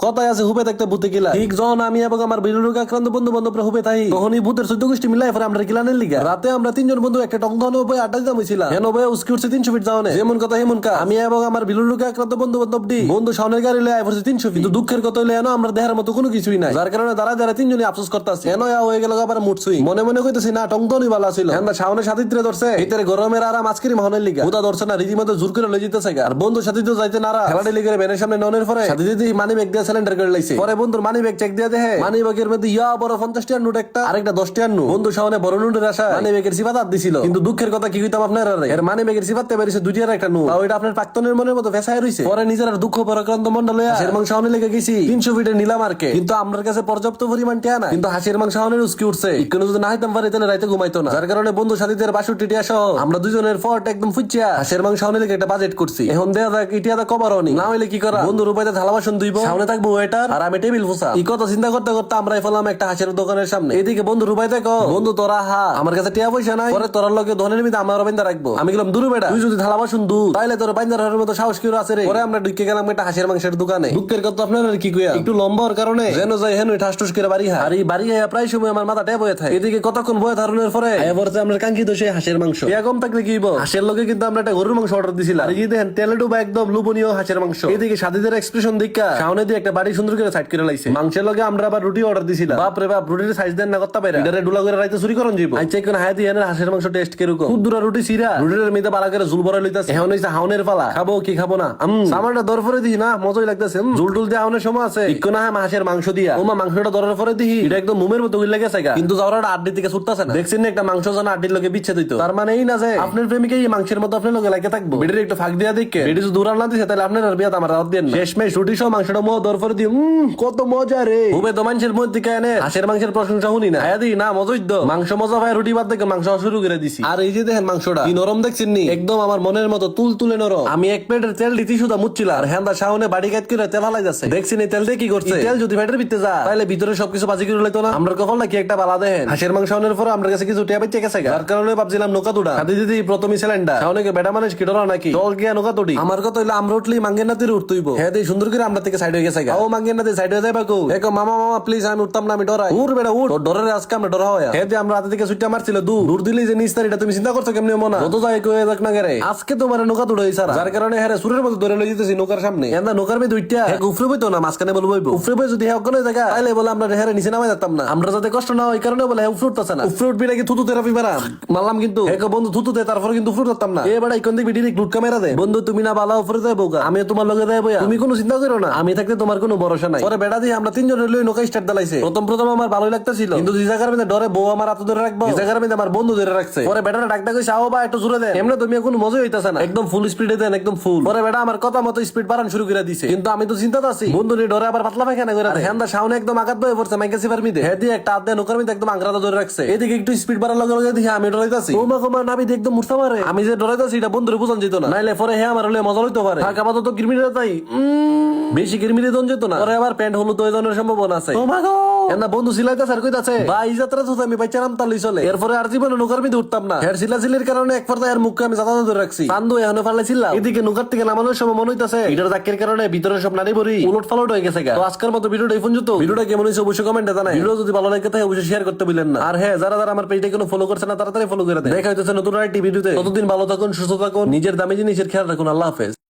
কথায় আছে হুপে থাকতে ভূতে কিলা। ঠিক যখন আমি এবং আমার বিরু রোগে আক্রান্ত বন্ধু বান্ধবরা হুপে থাকি, তখনই ভূতের 14 গোষ্ঠী মিলাই পরে আমরা কিলানের লিগা। রাতে আমরা তিনজন বন্ধু একটা টং ধনে বই আড্ডা দিতাম হইছিলাম। হেন বই উস্কি উঠছে 300 ফিট যাওনে। যেমন কথা হেমন কা আমি এবং আমার বিরু রোগে আক্রান্ত বন্ধু বান্ধবটি বন্ধু সামনের গাড়ি লয়ে আইফরছে 300 ফিট। কিন্তু দুঃখের কথা হইলে এনো আমরা দেখার মতো কোনো কিছুই নাই, যার কারণে দাঁড়া দাঁড়া তিনজনই আফসোস করতেছি। এনো হয়ে গেল আবার মুটসুই মনে মনে কইতেছি না টং ধনই ভালো ছিল। হ্যাঁ সামনে সাথীত্রে ধরছে ভিতরে গরমের আরাম আজকের মহনের লিগা হুদা ধরছে না, রীতিমতো জোর করে লই যেতেছে। আর বন্ধু সাথী তো যাইতে নারা খেলাটি লিগের ব্যানের সামনে ননের পরে সাথী দিদি মানি ব্যাগ দিয়ে সিলিন্ডার করে লাইছে। পরে বন্ধুর মানি ব্যাগ চেক দিয়ে দেখে মানি ব্যাগের মধ্যে ইয়া বড় 50 টাকার নোট একটা আরেকটা 10 টাকার নোট। বন্ধু সামনে বড় নোটের আশা মানি ব্যাগের সিফাত আর দিছিল। কিন্তু দুঃখের কথা কি কইতাম আপনারা, এর মানি ব্যাগের সিফাতে বেরিয়েছে 2 টাকার একটা নোট। আর ওইটা আপনার প্রাক্তনের মনের মতো ফেসায় রইছে। পরে নিজের আর দুঃখ পরাক্রান্ত মনটা লইয়া হাঁসের মাংস আউনে লেগে গেছি 300 ফিটের নিলাম আরকে। কিন্তু আমার কাছে পর্যাপ্ত পরিমাণ টাকা নাই, কিন্তু হাঁসের মাংস আউনের উস্কি উঠছে। ইকনো যদি না হইতাম পারে তাহলে রাইতে ঘুমাইতো না। যার কারণে বন্ধু সাথীদের 62 টাকা সহ আমরা দুজনের ফট একদম ফুচ্চা হাঁসের মাংস আউনে লেগে একটা বাজেট করছি। এখন দেয়া যাক ইটিয়াদা কবার হনি না হইলে কি করা। বন্ধুর উপায়তে থালা বাসন ধুইব, সামনে থাকবো ওয়েটার আর আমি টেবিল পোছা। এই কথা চিন্তা করতে করতে আমরা ফেলাম একটা হাঁসের দোকানের সামনে। এদিকে বন্ধুর উপায় দেখো বন্ধু তোরা হা আমার কাছে টিয়া পয়সা নাই, পরে তোরার লগে ধনের মিতে আমার বাইন্দা রাখবো। আমি গেলাম দূর বেটা তুই যদি থালা বাসন দু তাইলে তোর বাইন্দার হওয়ার মতো সাহস কি আছে রে। পরে আমরা ঢুকে গেলাম একটা হাঁসের মাংসের দোকানে। দুঃখের কথা আপনার কি কইয়া একটু লম্বার কারণে যেন যাই হেন ঠাস ঠুস করে বাড়ি হয়। আর এই বাড়ি হয় প্রায় সময় আমার মাথা ট্যাপ হয়ে থাকে। এদিকে কতক্ষণ বয়ে ধারণের পরে এবারে আমরা কাঙ্ক্ষিত সেই হাঁসের মাংস কম থাকলে কি হাঁসের লগে কিন্তু আমরা একটা গরুর মাংস অর্ডার দিছিলাম। আর এই দেখেন তেলে ডুবা একদম লুবনীয় হাঁসের মাংস। এদিকে সাথীদের এক্সপ্রেশন দেখা সামনে দিয়ে একটা বাড়ি সুন্দর করে সাইড করে লাইছে। মাংসের লগে আমরা আবার রুটি অর্ডার দিছিলাম। বাপ রে বাপ রুটির সাইজ দেন না করতে পারে এটারে ডুলা করে রাইতে চুরি করন যাইবো। আচ্ছা কোন হায়াতি এনে হাঁসের মাংস টেস্ট কেরকম খুব দূরা রুটি সিরা রুটির মধ্যে বালা করে ঝুল ভরা লইতাছে। এখন হইছে হাউনের পালা, খাবো কি খাবো না সামানটা দর পরে দিই না মজাই লাগতেছে। ঝুল টুল দিয়ে হাউনের সময় আছে ইকো না হাঁসের মাংস দিয়া ওমা মাংসটা দরের পরে দিই এটা একদম মুমের মতো উইল গেছে গা। কিন্তু যাওয়াটা আড্ডি থেকে ছুটতাছে না। দেখছেন একটা মাংস জানা আড্ডির লগে বিচ্ছেদ হইতো, তার মানে এই না যে আপনার প্রেমিকে এই মাংসের মতো আপনার লগে লাগে থাকবো। বেডির একটু ফাঁক দিয়া দেখে বেডি যদি দূরান না দিছে তাহলে আপনার আর বিয়াত আমার রাত দেন না। শেষমেশ রুটি সহ মাংসটা মোহ দর পরে দিই কত মজা রে। খুবই তো মানুষের মধ্যে কেনে হাঁসের মাংসের প্রশংসা শুনি না আয়া দিই না মজাই তো মাংস মজা ভাই রুটি বাদ দেখে মাংস শুরু করে দিছি। আর এই যে দেখেন মাংসটা কি নরম দেখছেন নি একদম আমার মনের মতো তুল তুলে নরম। আমি এক প্লেটের তেল দিতে শুধু মুচ্ছিলাম আর হ্যাঁ সাউনে বাড়ি কাট করে তেল হালাই যাচ্ছে। দেখছেন এই তেল দিয়ে কি করছে, তেল যদি পেটের ভিতরে যায় তাহলে ভিতরে সবকিছু বাজি করে লাইতো না। আমরা কখন কি একটা বালা দেন হাঁসের মাংস আনার পর আমার কাছে কিছু টিয়া পাইতে গেছে যার কারণে ভাবছিলাম নৌকা তুড়া খাদি দিদি প্রথমই সিলিন্ডার অনেকে বেটা মানুষ কি ডরা নাকি জল গিয়া নৌকা তুড়ি। আমার কথা হইলে আমরা উঠলেই মাঙ্গের নাতির উঠতইব। হ্যাঁ দিই সুন্দর করে আমরা থেকে সাইড হয়ে গেছে ও মাঙ্গের নাতি সাইড হয়ে যাবে কো এক মামা মামা প্লিজ আমি উঠতাম না আমি ডরাই উঠ বেটা উঠ ডরের আজকে আমরা ডরা হয়। হ্যাঁ আমরা রাতে থেকে ছুট্টা মারছিল দূর দিলেই যে নিস্তার এটা তুমি চিন্তা করছো কেমনি মনা কত যায় কয়ে যাক না গেরে আজকে তোমার নৌকা তুড়াই সারা যার কারণে হ্যাঁ সুরের মতো ধরে লই যেতেছি নৌকার সামনে। এন্দা নৌকার মধ্যে দুইটা এক উফরে বইতো না মাঝখানে বলবো উফরে বই যদি হ্যাঁ কোনো জায়গা তাইলে বলে আমরা হ্যাঁ নিচে নামাই যেতাম না। আমরা যাতে কষ্ট না হয় কারণে বলে হ্যাঁ উফরে উঠতেছে না। উফরে উঠবি নাকি থুতু থেরাপি মারাম মারলাম কিন্তু এক বন্ধু থুতু দে তারপরে কিন্তু উফরে উঠতাম না। এবার ইকন দিক ভিডিও লুট ক্যামেরা দে বন্ধু তুমি না বালা উফরে যাই বোকা আমি তোমার লগে যাই বইয়া তুমি কোনো চিন্তা করো না আমি থাকতে তোমার কোনো ভরসা নাই। পরে বেড়া দিয়ে আমরা তিনজন লই নৌকা স্টার্ট দালাইছে। প্রথম আমার ভালোই লাগতেছিল কিন্তু যে জায়গার মধ্যে ডরে বউ আমার হাত ধরে রাখবো এই জায়গার মধ্যে আমার বন্ধু ধরে রাখছে। পরে বেটাটা ডাকটা কইছে আও বা একটু জোরে দেন এমনি তুমি কোনো মজা হইতাছে না একদম ফুল স্পিডে দেন একদম ফুল। পরে বেটা আমার কথা মতো স্পিড বাড়ানো শুরু করে দিছে কিন্তু আমি তো চিন্তাতে আছি বন্ধু নি ডরে আবার পাতলা পায়খানা করে দেয়। হ্যাঁ সামনে একদম আঘাত বয়ে পড়ছে মাইকা সিফার মিদে হ্যাঁ দিয়ে একটা আদে নৌকার মধ্যে একদম আংরাটা ধরে রাখছে। এদিকে একটু স্পিড বাড়ার লগে লগে দেখি আমি ডরাইতাছি ওমা নাবি একদম মুরসা মারে আমি যে ডরাইতাছি এটা বন্ধুরে বুঝান যেত না নাইলে পরে হ্যাঁ আমার হলে মজা লইতে পারে থাক আপাতত কিরমিরে তাই বেশি কিরমিরে দন যেত না। পরে আবার প্যান্ট হলুদ হয়ে যাওয়ার সম্ভাবনা আছে। বন্ধু সিলাইতাছে আর কইতাছে ভাই যাত্রা তো আমি বাইচারাম তালি চলে। এরপরে আর জীবনে নৌকার মধ্যে উঠতাম না হের সিলাসিলির কারণে এক পর্যায়ে আর মুখে আমি জাতা ধরে রাখছি চান্দু এখনো ফালাইছিলাম। এদিকে নৌকার থেকে নামানোর সময় মনে হইতাছে এটার দাকের কারণে ভিতরে সব নারী ভরি উলট ফালট হয়ে গেছে। তো আজকের মতো ভিডিওটা এই পর্যন্ত। ভিডিওটা কেমন হয়েছে অবশ্যই কমেন্টে জানাই। ভিডিও যদি ভালো লাগে তাহলে অবশ্যই শেয়ার করতে ভুলেন না। আর হ্যাঁ যারা আমার পেজটা কোনো ফলো করছে না তাড়াতাড়ি ফলো করে দেন। দেখা হইতেছে নতুন আরেকটি ভিডিওতে। ততদিন ভালো থাকুন সুস্থ থাকুন নিজের দামি জিনিসের খেয়াল রাখুন। আল্লাহ হাফেজ।